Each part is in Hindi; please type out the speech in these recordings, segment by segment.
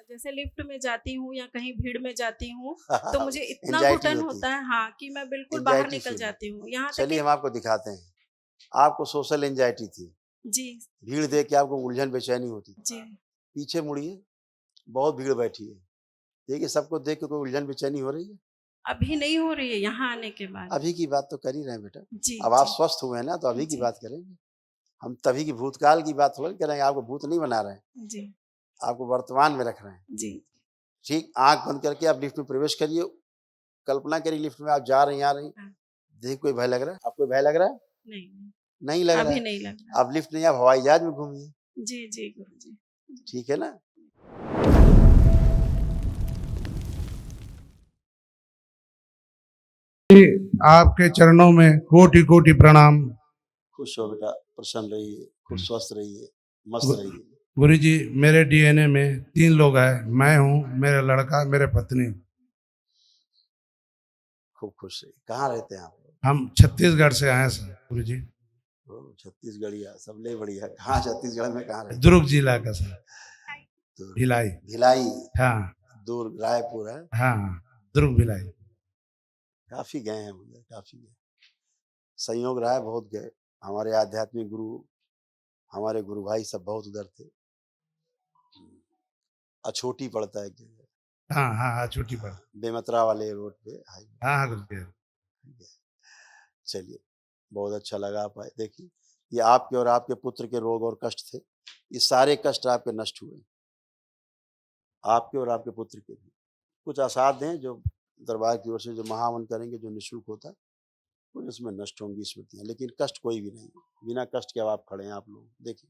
जैसे लिफ्ट में जाती हूँ या कहीं भीड़ में जाती हूँ तो मुझे इतना एंजाइटी घुटन होती होता है, हाँ, कि मैं बिल्कुल बाहर एंजाइटी निकल फील है। जाती हूँ। यहाँ तक चलिए कि हम आपको दिखाते हैं। आपको सोशल एंजाइटी थी, जी, भीड़ देख के आपको उलझन बेचैनी होती। जी। पीछे मुड़िए, बहुत भीड़ बैठी है। देखिए सबको देख के कोई उलझन बेचैनी हो रही है? अभी नहीं हो रही है यहाँ आने के बाद। अभी की बात तो कर ही रहे हैं बेटा। जी, अब आप जी, स्वस्थ हुए हैं ना, तो अभी की जी, बात करेंगे। हम तभी की भूतकाल की बात थोड़ी करेंगे, आपको भूत नहीं बना रहे हैं, जी, आपको वर्तमान में रख रहे हैं। जी। ठीक, आँख बंद करके आप लिफ्ट में प्रवेश करिए, कल्पना करिए लिफ्ट में आप जा रही हैं, आ रही हैं। हाँ, देखिए कोई भय लग रहा है? आपको भय लग रहा है? नहीं, नहीं, नहीं लग रहा अभी है। नहीं लग रहा। आप लिफ्ट नहीं, आप हवाई जहाज में घूमिए, जी, जी, गुरुजी। ठीक है ना? आपके चरणों में कोटि कोटि प्रणाम। खुश हो बेटा, प्रसन्न रहिए, खुश स्वस्थ रहिए, मस्त गु- रहिए। गुरु जी, मेरे डीएनए में 3 लोग हैं। मैं हूँ, मेरा लड़का, मेरे पत्नी। खूब खुश रहिए। कहाँ रहते हैं आप लोग? हम छत्तीसगढ़ से आए हैं सर गुरु जी। छत्तीसगढ़िया, सबले बढ़िया। कहाँ छत्तीसगढ़ में कहाँ रहते दुर्ग जिला का सर, हैं? भिलाई। भिलाई, हाँ दुर्ग, रायपुर है। हाँ हाँ, दुर्ग भिलाई। काफी गए हैं मुझे, काफी गए। संयोग रहा है, बहुत गए। हमारे आध्यात्मिक गुरु, हमारे गुरु भाई सब बहुत उधर थे। अछोटी पड़ता है एक जगह, हाँ हाँ हाँ, छुट्टी पर। बेमतरा वाले रोड पे हाईवे। हाँ हाँ गुरु जी। चलिए, बहुत अच्छा लगा आप आए। देखिए, ये आपके और आपके पुत्र के रोग और कष्ट थे, ये सारे कष्ट आपके नष्ट हुए, आपके और आपके पुत्र के भी। कुछ असाध्य हैं जो दरबार की ओर से जो महावन करेंगे, जो निःशुल्क होता है, कुछ उसमें नष्ट होंगी स्मृतियाँ, लेकिन कष्ट कोई भी नहीं। बिना कष्ट के अब आप खड़े हैं, आप लोग देखिए।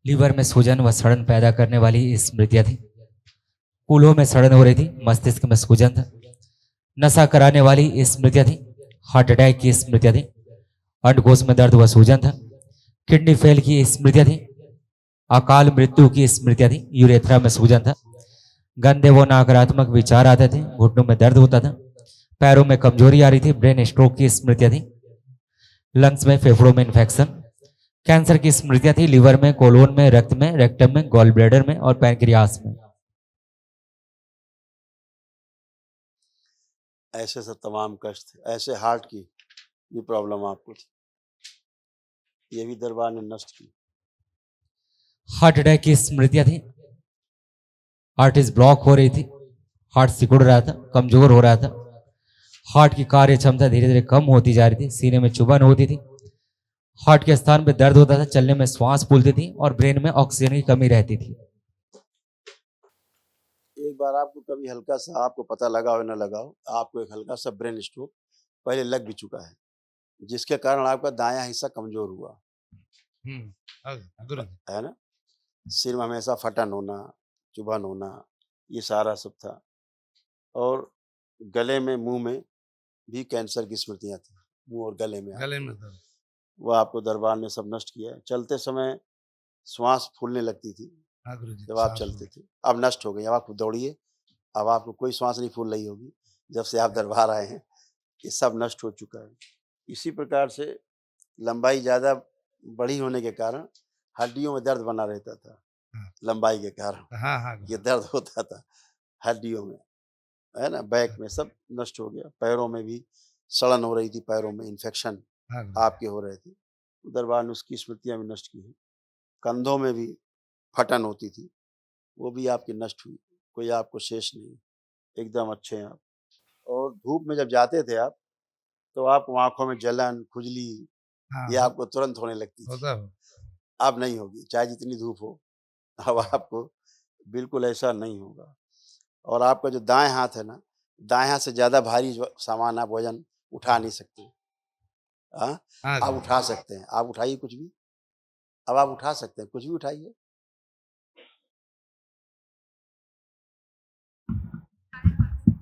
लीवर में सूजन व सड़न पैदा करने वाली स्मृतियां थी। कूल्हों में सड़न हो रही थी, मस्तिष्क में सूजन था। नशा कराने वाली स्मृतियां थी। हार्ट अटैक की स्मृतियां थी। अंडकोश में दर्द व सूजन था। किडनी फेल की स्मृतियां थी। अकाल मृत्यु की स्मृतियां थी। यूरेथ्रा में सूजन था। गंदे व नकारात्मक विचार आते थे। घुटनों में दर्द होता था। पैरों में कमजोरी आ रही थी। ब्रेन स्ट्रोक की स्मृतियां थी। लंग्स में, फेफड़ों में इन्फेक्शन, कैंसर की स्मृतियां थी। लिवर में, कोलोन में, रक्त में, रेक्टम में, गॉल ब्लैडर में और पैनक्रियास में। ऐसे सब तमाम कष्ट थे। ऐसे हार्ट की भी प्रॉब्लम आपको थी, ये भी दरबार ने नष्ट की। हार्ट अटैक की स्मृतियां थी। आर्टरीज ब्लॉक हो रही थी। हार्ट सिकुड़ रहा था, कमजोर हो रहा था। हार्ट की कार्य क्षमता धीरे धीरे कम होती जा रही थी। सीने में चुभन होती थी। हार्ट के स्थान पे दर्द होता था। चलने में श्वास फूलती थी और ब्रेन में ऑक्सीजन की कमी रहती थी। एक बार आपको कभी हल्का सा, आपको पता लगा हो ना लगा हो, आपको एक हल्का सा ब्रेन स्ट्रोक पहले लग भी चुका है, जिसके कारण आपका दायां हिस्सा कमजोर हुआ, गुरु जी। है ना? सिर में हमेशा फटन होना, चुभन होना, ये सारा सब था। और गले में, मुंह में भी कैंसर की स्मृतियां थी, मुंह और गले में गले में दर्द। वो आपको दरबार ने सब नष्ट किया है। चलते समय श्वास फूलने लगती थी हाँ गुरु जी, जब आप साफ चलते सुथरा। थे, अब नष्ट हो गई। अब आप दौड़िए, अब आपको कोई श्वास नहीं फूल रही होगी जब से आप दरबार आए हैं। ये सब नष्ट हो चुका है। इसी प्रकार से लंबाई ज़्यादा बड़ी होने के कारण हड्डियों में दर्द बना रहता था, हाँ लंबाई के कारण हाँ हाँ गुरु ये जी। दर्द होता था हड्डियों में, है ना? बैक में सब नष्ट हो गया। पैरों में भी सड़न हो रही थी, पैरों में इन्फेक्शन हाँ गुरु जी। आपके हो रहे थे, दरबार ने उसकी स्मृतियाँ भी नष्ट की हैं। कंधों में भी फटन होती थी, वो भी आपकी नष्ट हुई, कोई आपको शेष नहीं, एकदम अच्छे हैं आप। और धूप में जब जाते थे आप, तो आपको आँखों में जलन, खुजली हाँ ये आपको तुरंत होने लगती थी, होता हो। अब नहीं होगी, चाहे जितनी धूप हो, अब आपको बिल्कुल ऐसा नहीं होगा। और आपका जो दाएँ हाथ है ना, दाएँ हाथ से ज़्यादा भारी जो सामान आप वज़न उठा नहीं सकते। हाँ? हाँ आप गुरु जी। उठा सकते हैं, आप उठाइए कुछ भी, अब आप उठा सकते हैं, कुछ भी उठाइए।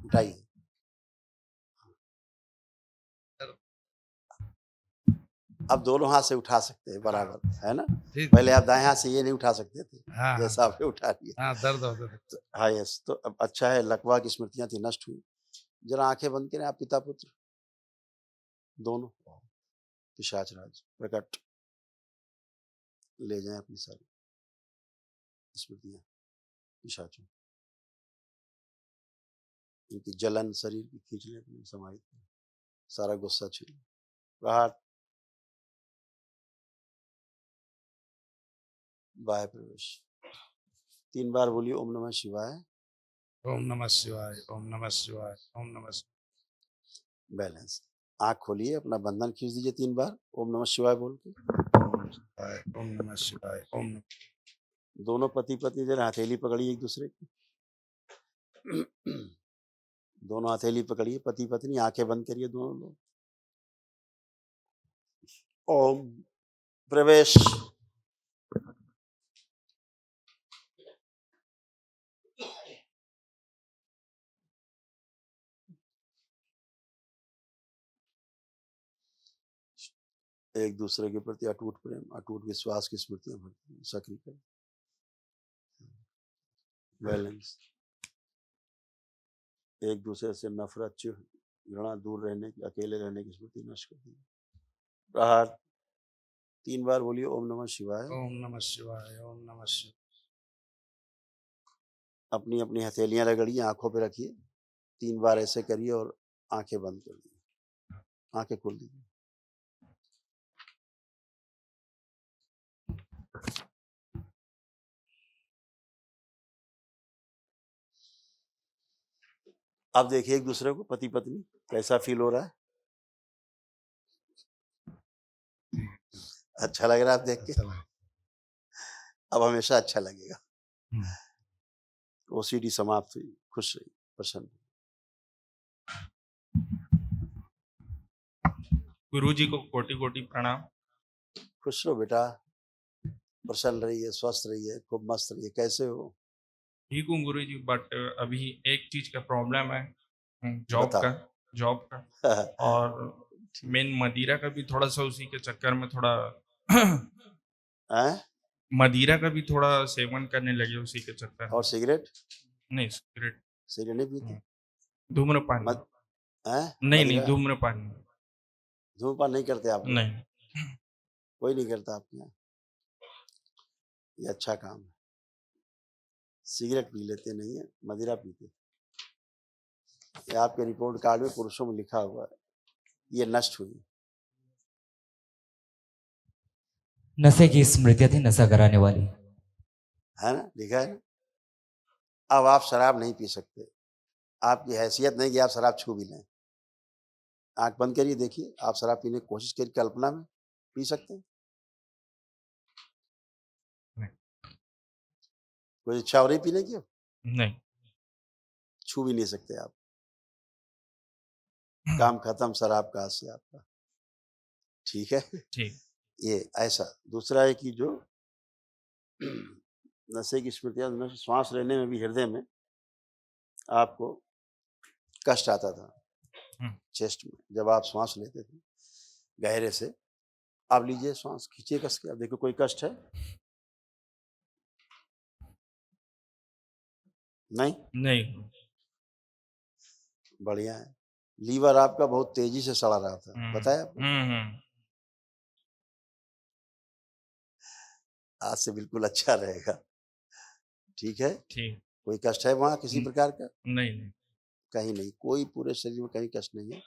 उठाइए। अब दोनों हाथ से उठा सकते हैं हाँ बराबर, है ना? ठीक। पहले आप दाएँ हाथ से ये नहीं उठा सकते थे, हाँ हाँ जैसा आपने उठा लिया। हाँ, दर्द होता था। तो हाँ, यस, तो अब अच्छा है, लकवा की स्मृतियाँ थी, नष्ट हुई। ज़रा आँखें बंद करें आप पिता-पुत्र, दोनों। पिशाचराज प्रकट, ले जाएँ अपनी सारी स्मृतियाँ। पिशाचों, इनकी जलन शरीर की खींच ले, अपने समाहित कर, सारा गुस्सा छीन, प्रहार, बाह्य प्रवेश। 3 बार बोलिए ओम नमः शिवाय। ओम नमः शिवाय, ओम नमः शिवाय, ओम नमः शिवाय। बैलेंस। आंख खोलिए, अपना बंधन खींच दीजिए 3 बार ओम नमः शिवाय बोल के। ओम नमः शिवाय, ओम नमः। दोनों पति पत्नी जरा हथेली पकड़िए एक दूसरे की। दोनों हथेली पकड़िए, पति पत्नी, आंखें बंद करिए दोनों लोग। ओम प्रवेश। एक दूसरे के प्रति अटूट प्रेम, अटूट विश्वास की स्मृतियां भरती हैं, सक्रिय करें। बैलेंस। एक दूसरे से नफरत, चिढ़, घृणा, दूर रहने की, अकेले रहने की स्मृति नष्ट कर दी। प्रहार। 3 बार बोलिए ओम नमः शिवाय। ओम नमः शिवाय, ओम नमः शिवाय। अपनी अपनी हथेलियां रगड़िए, आंखों पे रखिए, 3 बार ऐसे करिए और आंखें बंद कर दीजिए, आंखें खोल दीजिए। अब देखिए एक दूसरे को, पति पत्नी, कैसा फील हो रहा है? अच्छा लग रहा है आप देख के? अब हमेशा अच्छा लगेगा। ओसीडी समाप्त हुई, खुश रही, प्रसन्न। गुरुजी को कोटि कोटि प्रणाम। खुश रहो बेटा, प्रसन्न रहिए, स्वस्थ रहिए, खूब मस्त रहिए। कैसे हो? ठीक हूँ गुरुजी, बट अभी एक चीज का प्रॉब्लम है, जॉब बताओ। का और मेन मदिरा का भी थोड़ा सा, उसी के चक्कर में थोड़ा हैं? मदिरा का भी थोड़ा सेवन करने लगे उसी के चक्कर में। और सिगरेट? नहीं, सिगरेट, सिगरेट नहीं पीते? धूम्रपान मत हैं? नहीं, मदिरा? धूम्रपान धूमपान नहीं करते आप लोग? नहीं। कोई नहीं करता आपके यहाँ? ये अच्छा काम है। सिगरेट पी लेते नहीं है, मदिरा पीते। ये आपके रिपोर्ट कार्ड में पुरुषों में लिखा हुआ है, ये नष्ट हुई। नशे की स्मृतियां थी, नशा कराने वाली। है ना, लिखा है ना। अब आप शराब नहीं पी सकते, आपकी हैसियत नहीं कि आप शराब छू भी लें। आंख बंद करिए, देखिए आप शराब पीने की कोशिश करिए, कल्पना में पी सकते हैं? नहीं। कोई इच्छा हो रही पीने की? नहीं। छू भी नहीं सकते आप। काम खत्म शराब का हाथ से आपका। ठीक है, ठीक। ये ऐसा। दूसरा है कि जो नशे की स्मृतियां, श्वास लेने में भी हृदय में आपको कष्ट आता था, चेस्ट में, जब आप श्वास लेते थे गहरे से। आप लीजिए श्वास, खींचिए कस के, अब देखो कोई कष्ट है? नहीं? नहीं। बढ़िया है। लीवर आपका बहुत तेजी से सड़ा रहा था, बताया आपको? आज से बिल्कुल अच्छा रहेगा। ठीक है? ठीक। कोई कष्ट है वहां किसी प्रकार का? नहीं, नहीं। कहीं नहीं, कोई पूरे शरीर में कहीं कष्ट नहीं है।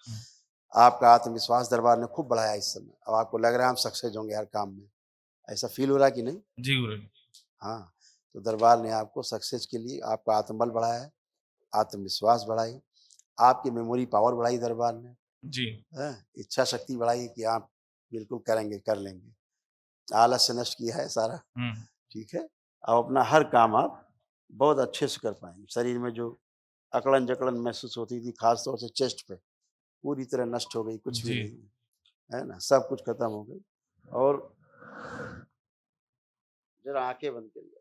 आपका आत्मविश्वास दरबार ने खूब बढ़ाया इस समय। अब आपको लग रहा है हम सक्सेस होंगे हर काम में, ऐसा फील हो रहा है कि नहीं? जी गुरुजी। हाँ, तो दरबार ने आपको सक्सेस के लिए आपका आत्मबल बढ़ाया है, आत्मविश्वास बढ़ाई, आपकी मेमोरी पावर बढ़ाई दरबार ने। जी। इच्छा शक्ति बढ़ाई कि आप बिल्कुल करेंगे, कर लेंगे। आलस्य नष्ट किया है सारा। ठीक है, अब अपना हर काम आप बहुत अच्छे से कर पाएंगे। शरीर में जो अकड़न जकड़न महसूस होती थी, खासतौर से चेस्ट पे, पूरी तरह नष्ट हो गई, कुछ भी जी। नहीं है ना, सब कुछ खत्म हो गई। और जरा आंखें बंद करिए।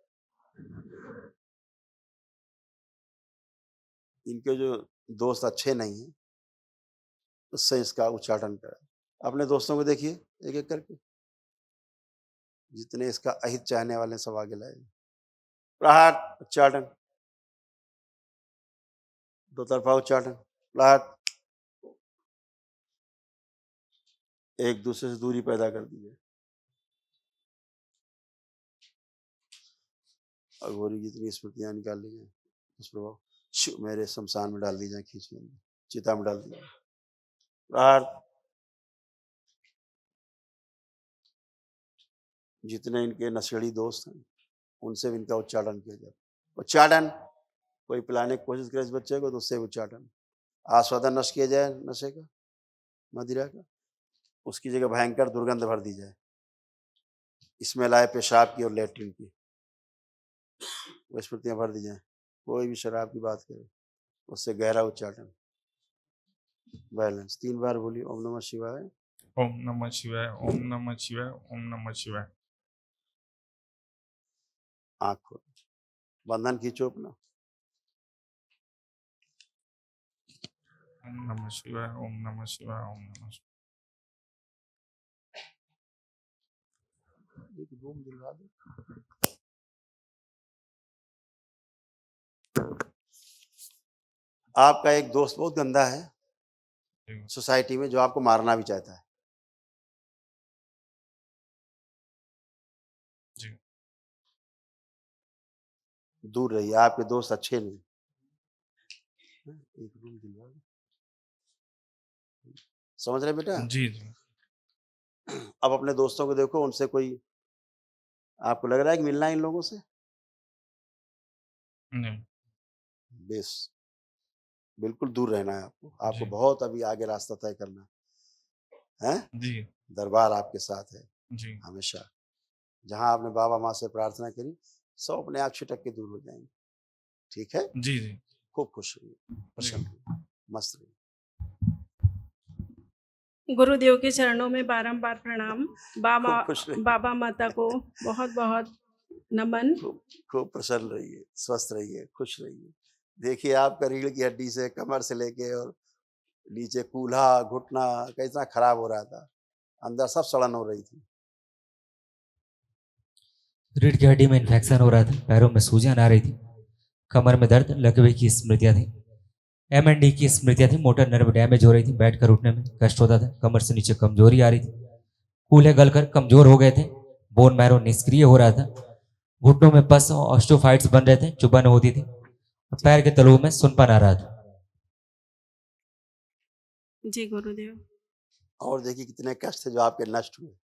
इनके जो दोस्त अच्छे नहीं हैं, उससे इसका उच्चाटन करें। अपने दोस्तों को देखिए एक एक करके, जितने इसका अहित चाहने वाले सब आगे लाए। प्रहार, उच्चाटन, दो तरफा उच्चाटन, प्रहार। एक दूसरे से दूरी पैदा कर दीजिए। अघोरी की जितनी स्मृतियां निकाल ली जाए, उस प्रभाव मेरे शमशान में डाल दी जाए, खींच लेंगे, चिता में डाल दी जाए। जितने इनके नशेड़ी दोस्त हैं उनसे भी इनका उच्चाटन किया जाए। उच्चाटन, कोई पिलाने की कोशिश करे इस बच्चे को तो उससे उच्चाटन, आस्वादन नष्ट किया जाए नशे का, मदिरा का, उसकी जगह भयंकर दुर्गंध भर दी जाए, स्मेल आए पेशाब की और लेटरिन की, वो स्मृतियां भर दी जाए। कोई भी शराब की बात करे उससे गहरा उच्चाटन, बैलेंस 3 बार बोलिए ओम नमः शिवाय। ओम नमः शिवाय, ओम नमः शिवाय, ओम नमः शिवाय। आँख खोलो, बंधन खींचो अपना। ओम नमः शिवाय, ओम नमः शिवाय, ओम नमः शिवाय। एक रूम दिलवा दो। आपका एक दोस्त बहुत गंदा है सोसाइटी में, जो आपको मारना भी चाहता है। जी। दूर रहिए, आपके दोस्त अच्छे नहीं। एक रूम दिलवा दो। समझ रहे बेटा? जी जी। अब अपने दोस्तों को देखो, उनसे कोई आपको लग रहा है कि मिलना है इन लोगों से? नहीं। बेस, बिल्कुल दूर रहना है आपको। आपको जी। बहुत अभी आगे रास्ता तय करना है। जी। दरबार आपके साथ है जी। हमेशा। जहां आपने बाबा माँ से प्रार्थना करी, सब अपने आप छिटक के दूर हो जाएंगे। ठीक है? जी। जी। खूब खुश रहिए, प्रसन्न रहिए, मस्त रहिए। गुरुदेव के चरणों में बारंबार प्रणाम। बाबा खूब खुश रहिए, बाबा माता को बहुत बहुत नमन। खूब प्रसन्न रहिए, स्वस्थ रहिए, खुश रहिए। देखिए आपका रीढ़ की हड्डी से, कमर से लेके और नीचे कूल्हा, घुटना कैसा खराब हो रहा था, अंदर सब सड़न हो रही थी। रीढ़ की हड्डी में इन्फेक्शन हो रहा था, पैरों में सूजन आ रही थी, कमर में दर्द, लकवे की स्मृतियां थी, एमएनडी की स्मृतियां थी, मोटर नर्व डैमेज हो रही थी, बैठकर उठने में कष्ट होता था, कमर से नीचे कमजोरी आ रही थी, कूल्हे गलकर कमजोर हो गए थे, बोन मैरो निष्क्रिय हो रहा था, घुटनों में पस और ऑस्टियोफाइट्स बन रहे थे, चुभन होती थी, और पैर के तलुओं में सुनपन आ रहा था। जी गुरुदेव। और देखिए कितने कष्ट थे जो आपके नष्ट हुए।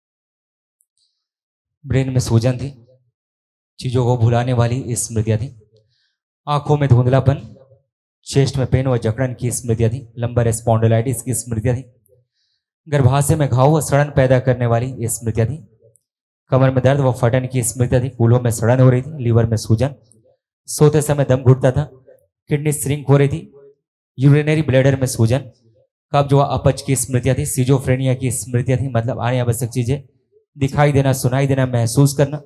ब्रेन में सूजन थी, चीजों को भुलाने वाली स्मृतियां थी, आंखों में धुंधलापन, चेस्ट में पेन व जकड़न की स्मृतियां थी, लंबर स्पॉन्डिलाइटिस की स्मृतियां थी, गर्भाशय में घाव व सड़न पैदा करने वाली स्मृतियां थी, कमर में दर्द व फटन की स्मृतियां थी, कूल्हों में सड़न हो रही थी, लीवर में सूजन, सोते समय दम घुटता था, किडनी श्रिंक हो रही थी, यूरिनरी ब्लैडर में सूजन, कब्ज व अपच की स्मृतियां थी, सिजोफ्रेनिया की स्मृतियां थी, मतलब आने आवश्यक चीजें दिखाई देना, सुनाई देना, महसूस करना,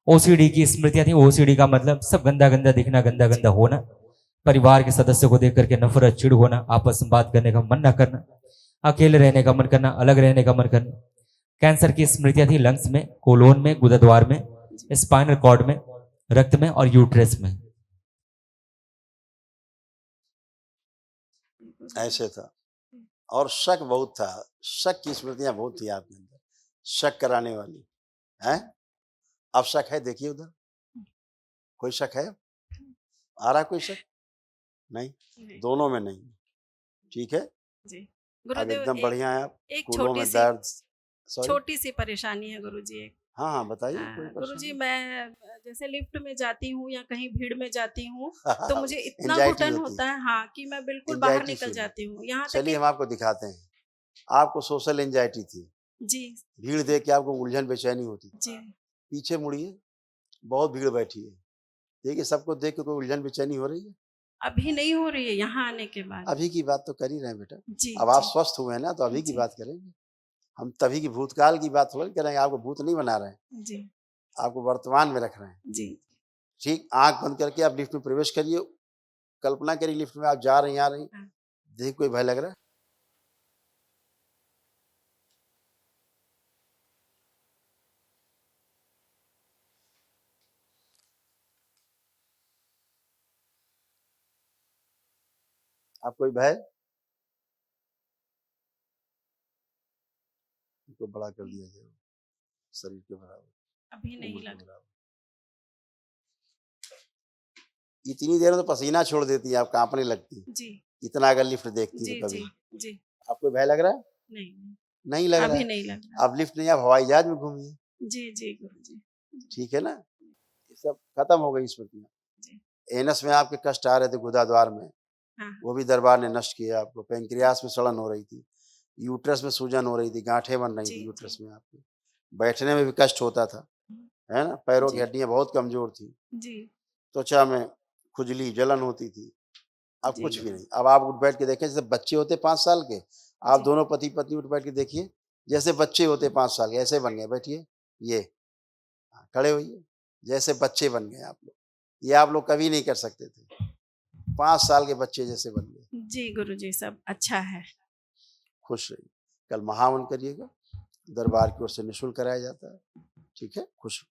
ओसीडी की स्मृतियां थी, ओसीडी का मतलब सब गंदा गंदा दिखना, गंदा गंदा होना, परिवार के सदस्य को देख करके नफरत, चिढ़ होना, आपस में बात करने का मन न करना, अकेले रहने का मन करना, अलग रहने का मन करना, कैंसर की स्मृतियां थी, लंग्स में, कोलोन में, गुदद्वार में, स्पाइनल कॉर्ड में, रक्त में और यूट्रस में। ऐसे था। और शक बहुत था, शक की स्मृतियां बहुत थी आपके अंदर, शक कराने वाली है। अब शक है? देखिए उधर कोई शक है? आ रहा कोई शक? नहीं, दोनों में नहीं। ठीक है, जी अब गुरुदेव, एकदम बढ़िया है आप। एक कूलों में दर्द, सॉरी, छोटी सी परेशानी है गुरुजी। एक हाँ हाँ बताइए, कोई गुरुजी, परेशानी? मैं जैसे लिफ्ट में जाती हूँ या कहीं भीड़ में जाती हूँ तो मुझे इतना एंजाइटी घुटन होती होता है, है, हाँ, कि मैं बिल्कुल बाहर एंजाइटी निकल फील। जाती हूँ। यहाँ तक चलिए कि हम आपको दिखाते हैं। आपको सोशल एंजाइटी थी, जी भीड़ देख के आपको उलझन बेचैनी होती। जी पीछे मुड़िए, बहुत भीड़ बैठी है, देखिए सबको देख के कोई उलझन बेचैनी हो रही है? अभी नहीं हो रही है यहाँ आने के बाद। अभी की बात तो कर ही रहे हैं बेटा। जी अब आप जी स्वस्थ हुए हैं ना, तो अभी की जी बात करेंगे हम। तभी की भूतकाल की बात थोड़ी करेंगे, आपको भूत नहीं बना रहे हैं, जी आपको वर्तमान में रख रहे हैं। जी ठीक, आंख बंद करके आप लिफ्ट में प्रवेश करिए, कल्पना करिए लिफ्ट में आप जा रही हैं, आ रही, हाँ। देखिए कोई भय लग रहा है? आप कोई भय? इनको बड़ा कर दिया गया, शरीर के बराबर, अभी नहीं उम्र के लग बराबर। इतनी देर में तो पसीना छोड़ देती है, आप कांपने लगती, जी इतना अगर लिफ्ट देखती जी तो जी कभी। जी। आपको भय लग रहा है? नहीं नहीं, नहीं लग रहा अभी है? नहीं लग रहा। अब लिफ्ट नहीं, आप हवाई जहाज में घूमिए, जी जी गुरुजी। ठीक है ना? ये सब खत्म हो गई स्मृतियाँ। जी। एनस में आपके कष्ट आ रहे थे गुदाद्वार में, हाँ वो भी दरबार ने नष्ट किया आपको। पेंक्रियास में सड़न हो रही थी, यूट्रस में सूजन हो रही थी, गांठें बन रही जी थी यूट्रस जी में आपके, बैठने में भी कष्ट होता था, है ना? पैरों की जी हड्डियां बहुत कमजोर थी, जी त्वचा में खुजली जलन होती थी। अब जी कुछ भी गुरुजी। नहीं। अब आप उठ बैठ के देखें, जैसे बच्चे होते 5 साल के, आप जी दोनों पति पत्नी उठ बैठ के देखिए, जैसे बच्चे होते 5 साल के, ऐसे बन गए। बैठिए, ये हाँ, खड़े होइए, जैसे बच्चे बन गए आप लोग। ये आप लोग कभी नहीं कर सकते थे, 5 साल के बच्चे जैसे बन गए। जी गुरुजी, सब अच्छा है। खुश रहिए। कल महावन करिएगा, दरबार की ओर से निःशुल्क कराया जाता है, ठीक है? खुश